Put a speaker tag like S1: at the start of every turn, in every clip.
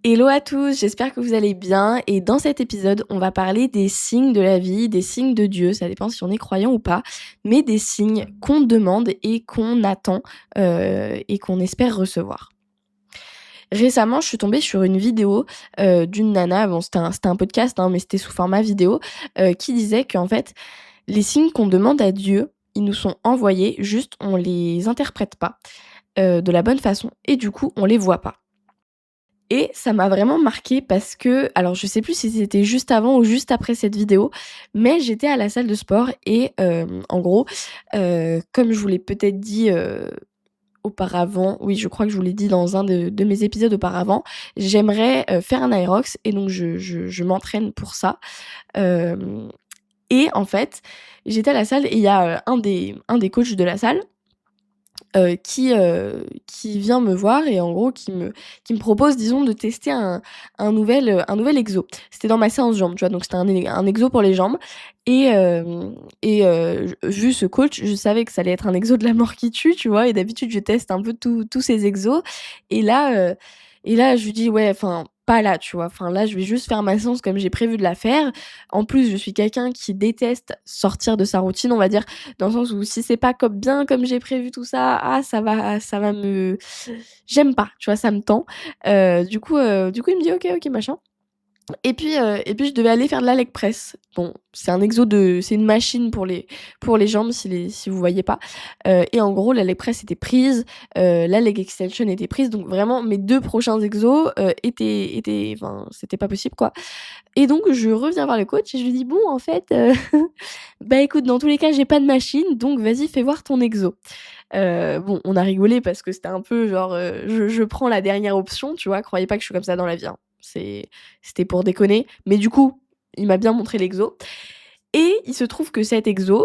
S1: Hello à tous, j'espère que vous allez bien et dans cet épisode, on va parler des signes de la vie, des signes de Dieu, ça dépend si on est croyant ou pas, mais des signes qu'on demande et qu'on attend et qu'on espère recevoir. Récemment, je suis tombée sur une vidéo d'une nana, bon c'était un podcast, mais c'était sous format vidéo, qui disait qu'en fait, les signes qu'on demande à Dieu, ils nous sont envoyés, juste on les interprète pas de la bonne façon et du coup, on les voit pas. Et ça m'a vraiment marquée parce que, alors je sais plus si c'était juste avant ou juste après cette vidéo, mais j'étais à la salle de sport et en gros, comme je vous l'ai peut-être dit, auparavant, oui je crois que je vous l'ai dit dans un de mes épisodes auparavant, j'aimerais, faire un aérox et donc je m'entraîne pour ça. Hem et en fait, j'étais à la salle et il y a, un des coachs de la salle qui vient me voir et en gros qui me propose disons de tester un nouvel exo. C'était dans ma séance jambes, tu vois? Donc c'était un exo pour les jambes et vu ce coach, je savais que ça allait être un exo de la mort qui tue, tu vois? Et d'habitude je teste un peu tous ces exos et là je lui dis: «Ouais, enfin pas là», tu vois? Enfin là je vais juste faire ma séance comme j'ai prévu de la faire. En plus je suis quelqu'un qui déteste sortir de sa routine, on va dire, dans le sens où si c'est pas comme bien comme j'ai prévu tout ça, ah ça va me j'aime pas, tu vois? Ça me tend. Du coup il me dit: «OK, machin». Et puis je devais aller faire de la leg press. Bon, c'est une machine pour les jambes si vous voyez pas. Et en gros la leg press était prise, la leg extension était prise, donc vraiment mes 2 prochains exos, étaient enfin c'était pas possible quoi. Et donc je reviens voir le coach et je lui dis: «Bon en fait, bah écoute dans tous les cas j'ai pas de machine donc vas-y fais voir ton exo». Bon on a rigolé parce que c'était un peu genre, je prends la dernière option, tu vois? Croyez pas que je suis comme ça dans la vie, hein. C'était pour déconner, mais du coup, il m'a bien montré l'exo et il se trouve que cet exo,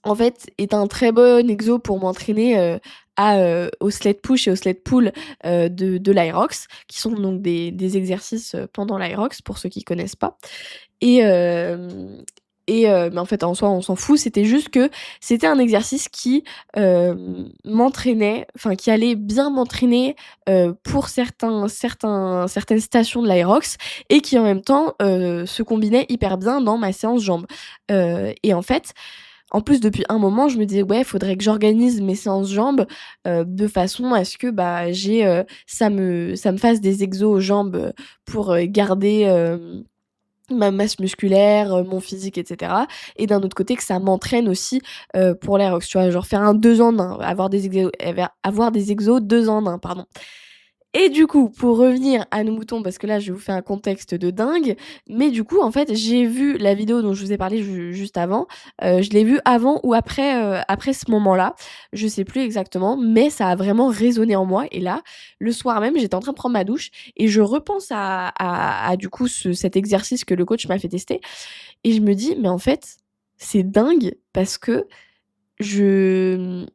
S1: en fait, est un très bon exo pour m'entraîner, au sled push et au sled pull, de l'Aerox, qui sont donc des exercices, pendant l'Aerox pour ceux qui connaissent pas. Et hem mais en fait, en soi, on s'en fout. C'était juste que c'était un exercice qui, m'entraînait, enfin qui allait bien m'entraîner, pour certaines stations de l'Aerox et qui en même temps, se combinait hyper bien dans ma séance jambes. Et en fait, en plus depuis un moment, je me disais: «Ouais, faudrait que j'organise mes séances jambes, de façon à ce que, bah, ça me fasse des exos aux jambes, pour, garder, ma masse musculaire, mon physique et cetera et d'un autre côté que ça m'entraîne aussi, pour l'aérox, tu vois? Genre faire un 2 en 1, avoir des exos 2 en 1, pardon. Et du coup, pour revenir à nos moutons, parce que là, je vous fais un contexte de dingue, mais du coup, en fait, j'ai vu la vidéo dont je vous ai parlé juste avant, je l'ai vue avant ou après ce moment-là, je sais plus exactement, mais ça a vraiment résonné en moi et là, le soir même, j'étais en train de prendre ma douche et je repense à du coup cet exercice que le coach m'a fait tester et je me dis: «Mais en fait, c'est dingue parce que je,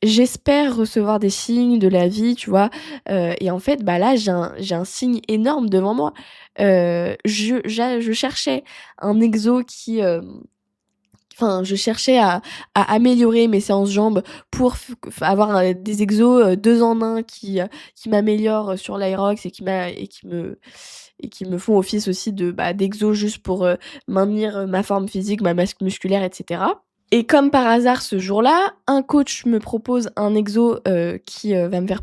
S1: j'espère recevoir des signes de la vie, tu vois? Et en fait, bah, là, j'ai un signe énorme devant moi. Je cherchais un exo qui, enfin, je cherchais à améliorer mes séances jambes pour avoir, des exos, 2 en 1 qui m'améliorent sur l'Aerox et qui me font office aussi de, bah, d'exos juste pour, maintenir, ma forme physique, ma masse musculaire et cetera. Et comme par hasard ce jour-là, un coach me propose un exo, qui, va me faire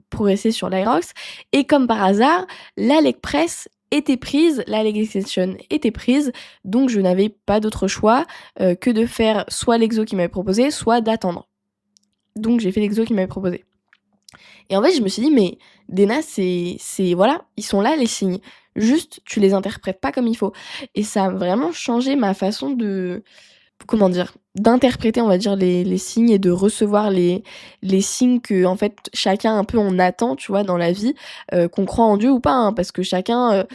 S1: progresser sur l'Aerox et comme par hasard, la leg press était prise, la leg extension était prise, donc je n'avais pas d'autre choix, que de faire soit l'exo qu'il m'avait proposé, soit d'attendre. Donc j'ai fait l'exo qu'il m'avait proposé. Et en fait, je me suis dit: «Mais Déna, c'est voilà, ils sont là les signes. Juste, tu les interprètes pas comme il faut». Et ça a vraiment changé ma façon de comment dire? D'interpréter, on va dire, les signes et de recevoir les signes que en fait, chacun un peu on attend, tu vois, dans la vie, qu'on croit en Dieu ou pas, hein. Parce que chacun,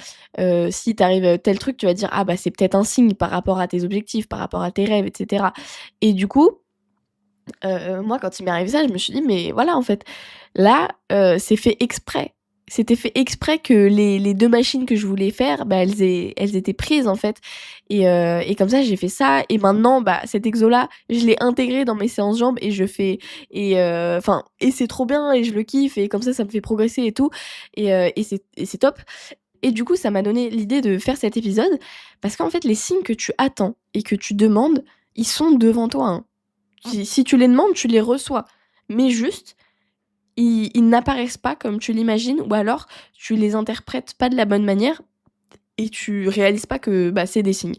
S1: si t'arrive tel truc, tu vas dire: «Ah bah, c'est peut-être un signe par rapport à tes objectifs, par rapport à tes rêves et cetera». Et du coup, moi, quand il m'est arrivé ça, je me suis dit: «Mais voilà, en fait, là, c'est fait exprès. c'était fait exprès que les 2 machines que je voulais faire, bah, elles étaient prises, en fait et comme ça, j'ai fait ça et maintenant, bah, cet exo-là, je l'ai intégré dans mes séances jambes et je fais enfin et c'est trop bien et je le kiffe et comme ça me fait progresser et tout et c'est top et du coup, ça m'a donné l'idée de faire cet épisode parce qu'en fait, les signes que tu attends et que tu demandes, ils sont devant toi, hein. Si tu les demandes, tu les reçois mais juste ils n'apparaissent pas comme tu l'imagines ou alors tu les interprètes pas de la bonne manière et tu réalises pas que, bah, c'est des signes.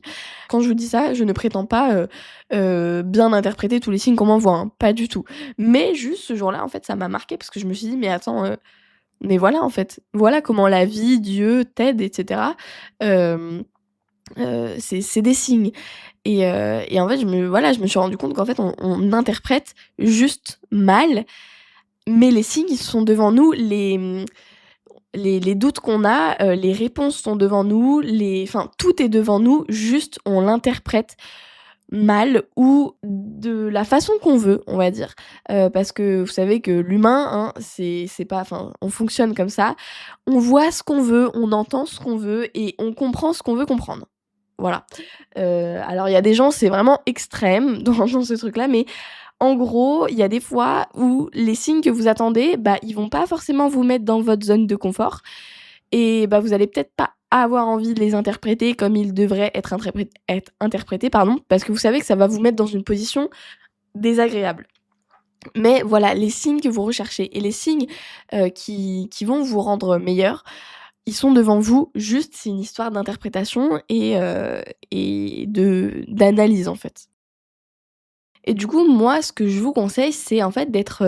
S1: Quand je vous dis ça, je ne prétends pas, bien interpréter tous les signes qu'on m'envoie, hein, pas du tout. Mais juste ce jour-là, en fait, ça m'a marquée parce que je me suis dit: «Mais attends, mais voilà, en fait, voilà comment la vie, Dieu t'aide et cetera». Hem, c'est des signes et en fait, je me suis rendu compte qu'en fait, on interprète juste mal mais les signes, ils sont devant nous, les doutes qu'on a, les réponses sont devant nous, enfin, tout est devant nous, juste on l'interprète mal ou de la façon qu'on veut, on va dire. Parce que vous savez que l'humain, hein, c'est pas enfin, on fonctionne comme ça. On voit ce qu'on veut, on entend ce qu'on veut et on comprend ce qu'on veut comprendre. Voilà. Alors il y a des gens, c'est vraiment extrême dans ce truc-là, mais en gros, il y a des fois où les signes que vous attendez, bah, ils vont pas forcément vous mettre dans votre zone de confort et bah, vous allez peut-être pas avoir envie de les interpréter comme ils devraient être interprétés, pardon, parce que vous savez que ça va vous mettre dans une position désagréable. Mais voilà, les signes que vous recherchez et les signes, qui vont vous rendre meilleur, ils sont devant vous, juste c'est une histoire d'interprétation et d'analyse, en fait. Et du coup, moi, ce que je vous conseille, c'est en fait d'être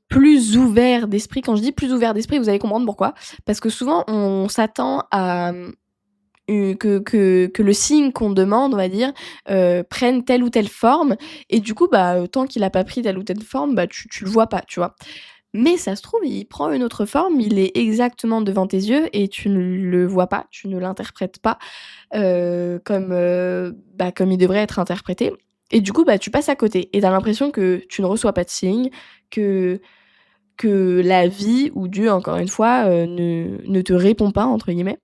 S1: plus ouvert d'esprit. Quand je dis plus ouvert d'esprit, vous allez comprendre pourquoi. Parce que souvent, on s'attend à que le signe qu'on demande, on va dire, prenne telle ou telle forme. Et du coup, bah, tant qu'il a pas pris telle ou telle forme, bah, tu le vois pas, tu vois. Mais ça se trouve, il prend une autre forme, il est exactement devant tes yeux et tu ne le vois pas, tu ne l'interprètes pas bah, comme il devrait être interprété. Et du coup, bah, tu passes à côté et tu as l'impression que tu ne reçois pas de signe, que la vie ou Dieu, encore une fois, ne te «répond pas» entre guillemets.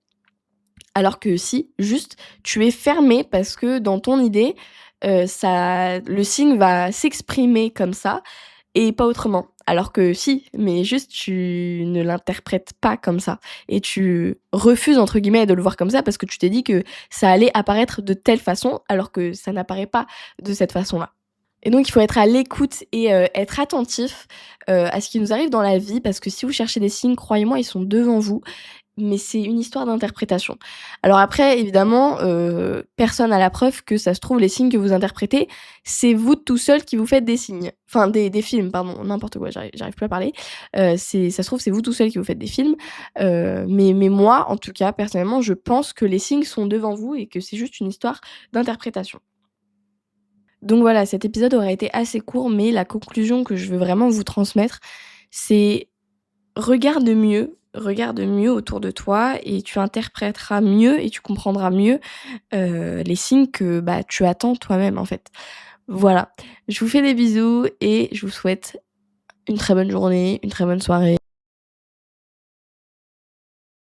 S1: Alors que si, juste, tu es fermé parce que dans ton idée, le signe va s'exprimer comme ça et pas autrement. Alors que si, mais juste tu ne l'interprètes pas comme ça et tu «refuses» entre guillemets de le voir comme ça parce que tu t'es dit que ça allait apparaître de telle façon alors que ça n'apparaît pas de cette façon-là. Et donc il faut être à l'écoute et être attentif, à ce qui nous arrive dans la vie parce que si vous cherchez des signes, croyez-moi, ils sont devant vous mais c'est une histoire d'interprétation. Alors après, évidemment, personne n'a la preuve que ça se trouve les signes que vous interprétez, c'est vous tout seul qui vous faites des signes. Enfin des films, pardon, n'importe quoi, j'arrive plus à parler. Ça se trouve, c'est vous tout seul qui vous faites des films. Mais moi, en tout cas, personnellement, je pense que les signes sont devant vous et que c'est juste une histoire d'interprétation. Donc voilà, cet épisode aurait été assez court, mais la conclusion que je veux vraiment vous transmettre, c'est regarde mieux autour de toi et tu interpréteras mieux et tu comprendras mieux, les signes que, bah, tu attends toi-même, en fait. Voilà, je vous fais des bisous et je vous souhaite une très bonne journée, une très bonne soirée.